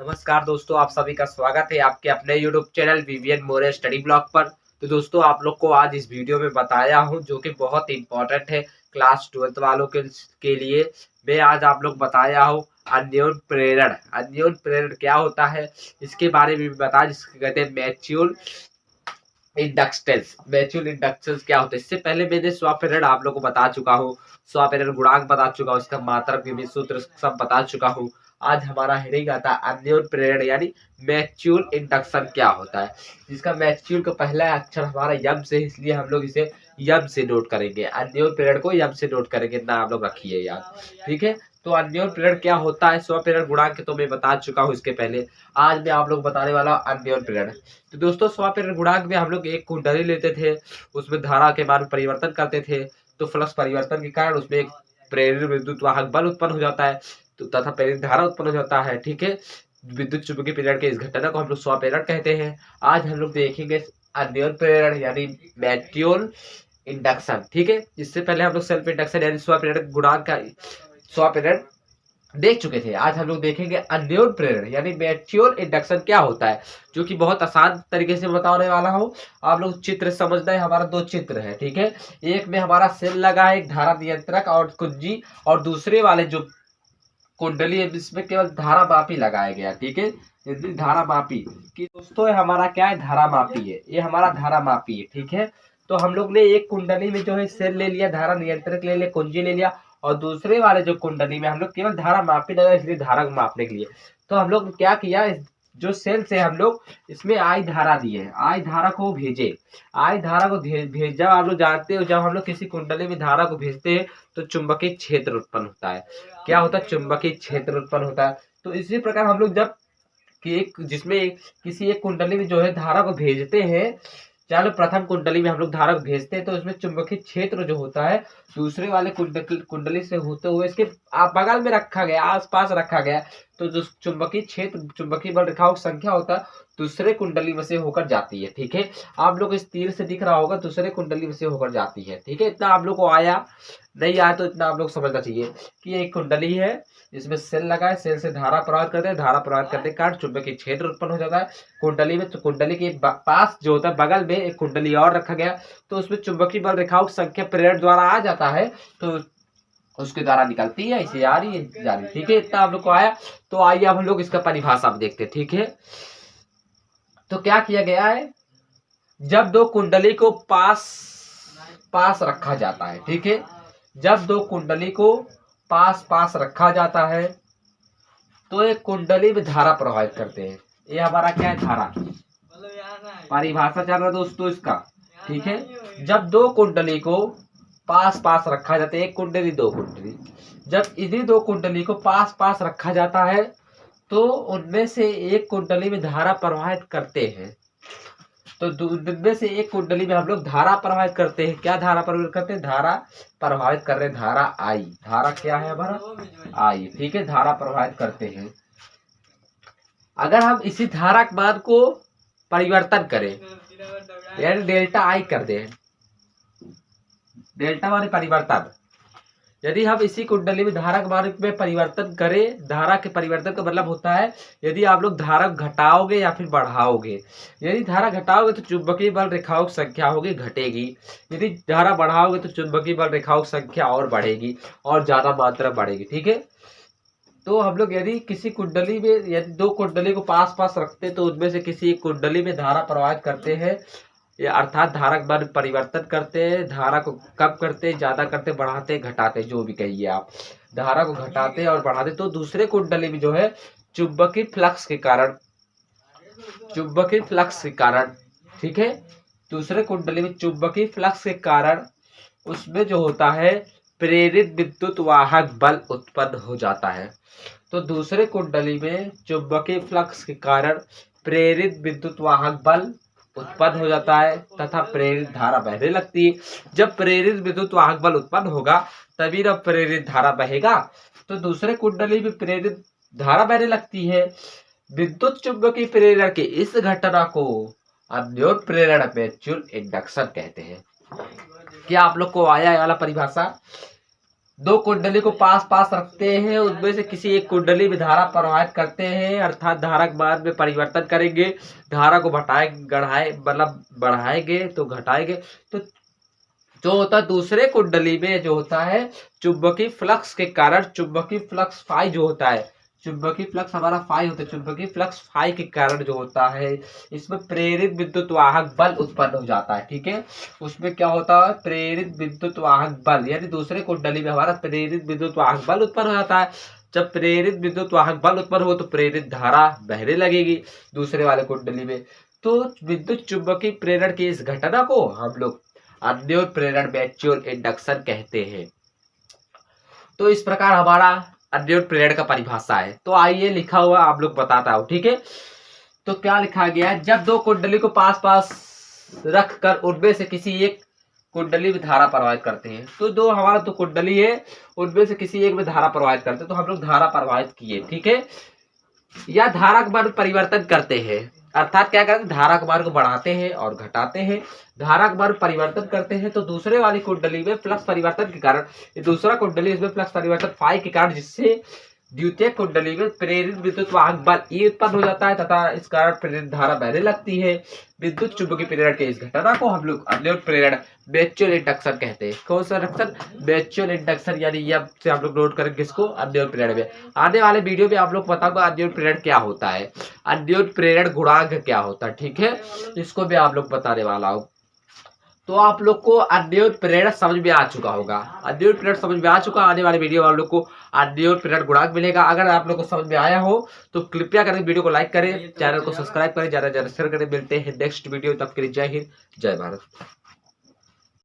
नमस्कार दोस्तों, आप सभी का स्वागत है आपके अपने YouTube चैनल वीवीएन मोरे स्टडी ब्लॉग पर। तो दोस्तों, आप लोग को आज इस वीडियो में बताया हूं जो कि बहुत इंपॉर्टेंट है क्लास 12th वालों के लिए। मैं आज आप लोग बताया हूं अन्योन प्रेरण। अन्योन प्रेरण क्या होता है इसके बारे में भी बताया, जिसको कहते हैं मैच्योर इंडक्टेंस। म्यूचुअल इंडक्टेंस क्या होता है, इससे पहले मैंने स्वप्रेरण आप लोगों को बता चुका हूँ, स्वप्रेरण गुणांक बता चुका हूँ, इसका मात्रक भी सूत्र सब बता चुका हूँ। आज हमारा हेडिंग आता है अन्योन प्रेरण यानी म्यूचुअल इंडक्शन क्या होता है, जिसका म्यूचुअल का पहला अक्षर हमारा यम से, इसलिए हम लोग इसे यम से नोट करेंगे। अन्योन प्रेरण को यम से नोट करेंगे, ना आप लोग रखिए याद, ठीक है। तो अन्योन प्रेरण क्या होता है, स्वप्रेरण गुणांक तो मैं बता चुका हूँ इसके पहले। आज मैं आप लोग बताने वाला हूँ अन्योन प्रेरण। तो दोस्तों, स्वप्रेरण गुणांक में हम लोग एक कुंडली लेते थे, उसमें धारा के मान में परिवर्तन करते थे, तो फ्लक्स परिवर्तन के कारण उसमें एक प्रेरित विद्युत वाहक बल उत्पन्न हो जाता है, तो तथा प्रेरित धारा उत्पन्न हो जाता है, ठीक है। विद्युत चुंबकीय प्रेरण के इस घटना को हम लोग स्वप्रेरण कहते हैं। आज हम लोग देखेंगे अन्योन प्रेरण यानी म्यूचुअल इंडक्शन, ठीक है। इससे पहले हम लोग सेल्फ इंडक्शन यानी स्वप्रेरण गुणांक का स्वप्रेरण देख चुके थे। आज हम लोग देखेंगे अन्योन प्रेरण यानी म्यूचुअल इंडक्शन क्या होता है, जो कि बहुत आसान तरीके से बताने वाला हूँ। आप लोग चित्र समझना है, हमारा दो चित्र है, ठीक है। एक में हमारा सेल लगा है, एक धारा नियंत्रक और कुंजी, और दूसरे वाले जो कुंडली है इसमें केवल धारा मापी लगाया गया, ठीक है। यदि धारा मापी कि दोस्तों हमारा क्या है, धारा मापी है, ये हमारा धारा मापी है, ठीक है। तो हम लोग ने एक कुंडली में जो है सेल ले लिया, धारा नियंत्रक ले लिया, कुंजी ले लिया, और दूसरे वाले जो कुंडली में हम लोग केवल धारा मापी लगा, इसलिए धारा को मापने के लिए तो हम लोग क्या किया, जो सेल से हम लोग इसमें आई धारा दी है, आई धारा को भेजे। आई धारा को भेजा, आप लोग जानते हो जब हम लोग किसी कुंडली में धारा को भेजते हैं तो चुंबकीय क्षेत्र उत्पन्न होता है। क्या होता है, चुंबकीय क्षेत्र उत्पन्न होता है। तो इसी प्रकार हम लोग जब कि एक जिसमें किसी एक कुंडली में जो है धारा को भेजते हैं, चलो प्रथम कुंडली में हम लोग धारा को भेजते हैं तो उसमें चुंबकीय क्षेत्र जो होता है दूसरे वाले कुंडली से होते हुए इसके बगल में रखा गया, आसपास रखा गया, तो जो चुंबकीय क्षेत्र, चुंबकीय बल रेखाओं की संख्या होता है दूसरे कुंडली में से होकर जाती है, ठीक है। आप लोग इस तीर से दिख रहा होगा, दूसरे कुंडली में से होकर जाती है, ठीक है। इतना आप लोग को आया, नहीं आया तो इतना आप लोग समझना चाहिए कि एक कुंडली है, इसमें सेल लगा है, सेल से धारा प्रवाहित करते हैं, धारा प्रवाहित करने के कारण चुंबकीय क्षेत्र उत्पन्न हो जाता है कुंडली में। तो कुंडली के पास जो होता है बगल में एक कुंडली और रखा गया, तो उसमें चुंबकीय बल रेखाओं की संख्या प्रेरण द्वारा आ जाता है, तो उसके द्वारा निकलती है, इसे आ रही है जा रही, ठीक है। इतना आप लोग को आया। तो आइए अब हम लोग इसका परिभाषा देखते हैं, ठीक है। तो क्या किया गया है, जब दो कुंडली को पास पास रखा जाता है, ठीक है, जब दो कुंडली को पास पास रखा जाता है तो एक कुंडली में धारा प्रवाहित करते हैं। ये हमारा क्या है, धारा। परिभाषा चल रहा है दोस्तों इसका, ठीक है। जब दो कुंडली को पास पास रखा जाता है, एक कुंडली दो कुंडली, जब इन्हीं दो कुंडली को पास पास रखा जाता है तो उनमें से एक कुंडली में धारा प्रवाहित करते हैं। तो उनमें से एक कुंडली में हम लोग धारा प्रवाहित करते हैं। क्या धारा प्रवाहित करते हैं, धारा प्रवाहित कर रहे हैं, धारा आई, धारा क्या है हमारा आई, ठीक है, धारा प्रवाहित करते हैं। अगर हम इसी धारा के मान को परिवर्तन करें यानी डेल्टा आई कर दें, डेल्टा माने परिवर्तन, यदि हम इसी कुंडली में धारा के मान में परिवर्तन करें, धारा के परिवर्तन का मतलब होता है यदि आप लोग धारा घटाओगे या फिर बढ़ाओगे। यदि धारा घटाओगे तो चुंबकीय बल रेखाओं की संख्या होगी घटेगी, यदि धारा बढ़ाओगे तो चुंबकीय बल रेखाओं की संख्या और बढ़ेगी और ज्यादा मात्रा बढ़ेगी, ठीक है। तो हम लोग यदि किसी कुंडली में, यदि दो कुंडली को पास पास रखते हैं तो उनमें से किसी एक कुंडली में धारा प्रवाहित करते हैं, या अर्थात धारा का मान परिवर्तन करते हैं, धारा को कम करते हैं, ज्यादा करते, बढ़ाते, घटाते, जो भी कहिए आप, धारा को घटाते और बढ़ाते, तो दूसरे कुंडली में जो है चुंबकीय फ्लक्स के कारण, चुंबकीय फ्लक्स के कारण, ठीक है, दूसरे कुंडली में चुंबकीय फ्लक्स के कारण उसमें जो होता है प्रेरित विद्युत वाहक बल उत्पन्न हो जाता है। तो दूसरे कुंडली में चुंबकीय फ्लक्स के कारण प्रेरित विद्युत वाहक बल उत्पन्न हो जाता है तथा प्रेरित धारा बहने लगती है। जब प्रेरित विद्युत वाहक बल उत्पन्न होगा तभी ना प्रेरित धारा बहेगा। तो दूसरे कुंडली में प्रेरित धारा बहने लगती है। विद्युत चुंबकीय प्रेरण के इस घटना को अन्योन प्रेरण म्यूचुअल इंडक्शन कहते हैं। क्या आप लोग को आया ये वाला परिभाषा? दो कुंडली को पास पास रखते हैं, उनमें से किसी एक कुंडली में धारा प्रवाहित करते हैं, अर्थात धारा के बाद में परिवर्तन करेंगे, धारा को घटाए गढ़ाए मतलब बढ़ाएंगे तो घटाएंगे, तो जो होता है दूसरे कुंडली में जो होता है चुंबकीय फ्लक्स के कारण, चुंबकीय फ्लक्स फाई जो होता है, चुंबकीय फ्लक्स हमारा फाई होता है, चुंबकीय फ्लक्स फाई के कारण जो होता है इसमें प्रेरित विद्युत वाहक बल उत्पन्न हो जाता है। ठीक है, उसमें क्या होता है प्रेरित विद्युत वाहक बल, यानी दूसरे कुंडली में हमारा प्रेरित विद्युत वाहक बल उत्पन्न हो जाता है। जब प्रेरित विद्युत वाहक बल उत्पन्न हो तो प्रेरित धारा बहने लगेगी दूसरे वाले कुंडली में। तो विद्युत चुंबकीय प्रेरण की इस घटना को हम लोग अन्योन्य प्रेरण म्यूचुअल इंडक्शन कहते हैं। तो इस प्रकार हमारा अन्योन्य प्रेरण का परिभाषा है। तो आइए लिखा हुआ आप लोग बताता हूं। ठीक है, तो क्या लिखा गया है, जब दो कुंडली को पास पास रख कर उनमें से किसी एक कुंडली में धारा प्रवाहित करते हैं, तो दो हमारा तो कुंडली है उनमें से किसी एक में धारा प्रवाहित करते हैं, तो हम लोग धारा प्रवाहित किए। ठीक है, या धारा का मान परिवर्तन करते हैं, अर्थात क्या करते हैं धारा के मान को बढ़ाते हैं और घटाते हैं, धारा के मान परिवर्तन करते हैं, तो दूसरे वाली कुंडली में फ्लक्स परिवर्तन के कारण दूसरा कुंडली इसमें फ्लक्स परिवर्तन फाई के कारण जिससे द्वितीय कुंडली में प्रेरित विद्युत वाहक बल ई उत्पन्न हो जाता है तथा इस कारण प्रेरित धारा बहने लगती है। विद्युत चुंबकीय प्रेरण के इस घटना को हम लोग अन्योन्य प्रेरण म्यूचुअल इंडक्शन कहते हैं। कौन सा इंडक्शन? म्यूचुअल इंडक्शन, यानी ये से हम लोग नोट करेंगे किसको, अन्योन्य प्रेरण में। आने वाले वीडियो में आप लोग बताऊंगा अन्योन्य प्रेरण क्या होता है, अन्योन्य प्रेरण गुणांक क्या होता है। ठीक है, इसको भी आप लोग बताने वाला हूँ। तो आप लोग को अन्योन्य प्रेरण समझ में आ चुका होगा, अन्योन्य प्रेरण समझ में आ चुका। आने वाले वीडियो में आप लोग को अन्योन्य प्रेरण गुणांक मिलेगा। अगर आप लोग को समझ में आया हो तो कृपया करके वीडियो को लाइक करें, चैनल को सब्सक्राइब करें, ज्यादा से ज्यादा शेयर करें। मिलते हैं नेक्स्ट वीडियो, तब के लिए जय हिंद जय भारत।